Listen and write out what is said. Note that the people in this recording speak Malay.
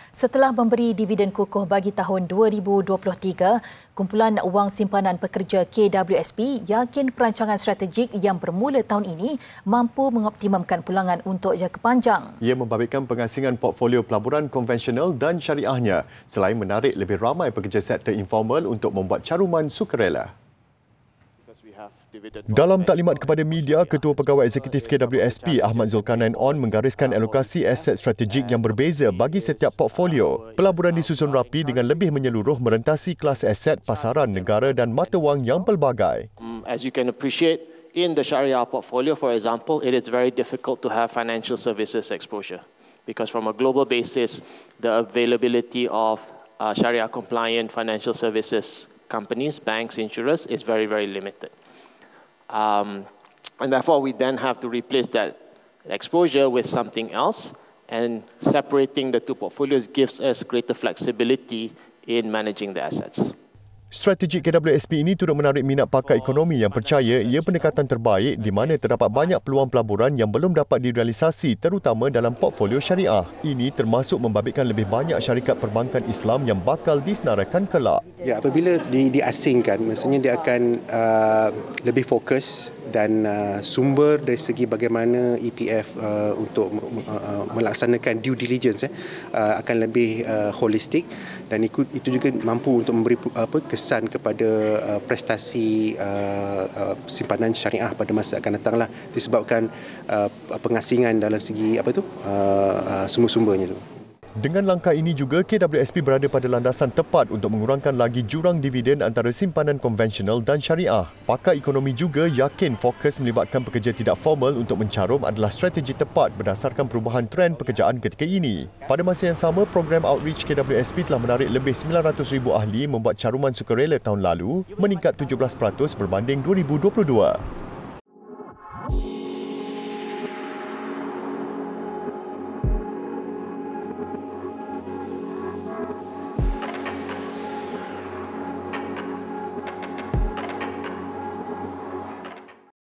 Setelah memberi dividen kukuh bagi tahun 2023, kumpulan wang simpanan pekerja KWSP yakin perancangan strategik yang bermula tahun ini mampu mengoptimumkan pulangan untuk jangka panjang. Ia membabitkan pengasingan portfolio pelaburan konvensional dan syariahnya selain menarik lebih ramai pekerja sektor informal untuk membuat caruman sukarela. Dalam taklimat kepada media, Ketua Pegawai Eksekutif KWSP Ahmad Zulkarnain On menggariskan alokasi aset strategik yang berbeza bagi setiap portfolio. Pelaburan disusun rapi dengan lebih menyeluruh merentasi kelas aset, pasaran, negara dan mata wang yang pelbagai. As you can appreciate, in the Sharia portfolio, for example, it is very difficult to have financial services exposure because from a global basis, the availability of Sharia-compliant financial services companies, banks, insurers is very, very limited. And therefore, we then have to replace that exposure with something else, and separating the two portfolios gives us greater flexibility in managing the assets. Strategi KWSP ini turut menarik minat pakar ekonomi yang percaya ia pendekatan terbaik di mana terdapat banyak peluang pelaburan yang belum dapat direalisasi terutama dalam portfolio syariah. Ini termasuk membabitkan lebih banyak syarikat perbankan Islam yang bakal disenaraikan kelak. Ya, apabila diasingkan, maksudnya dia akan lebih fokus dan sumber dari segi bagaimana EPF untuk melaksanakan due diligence akan lebih holistik dan itu juga mampu untuk memberi kesan kepada prestasi simpanan syariah pada masa akan datanglah disebabkan pengasingan dalam segi sumber-sumbernya tu. Dengan langkah ini juga, KWSP berada pada landasan tepat untuk mengurangkan lagi jurang dividen antara simpanan konvensional dan syariah. Pakar ekonomi juga yakin fokus melibatkan pekerja tidak formal untuk mencarum adalah strategi tepat berdasarkan perubahan trend pekerjaan ketika ini. Pada masa yang sama, program outreach KWSP telah menarik lebih 900,000 ahli membuat caruman sukarela tahun lalu, meningkat 17% berbanding 2022.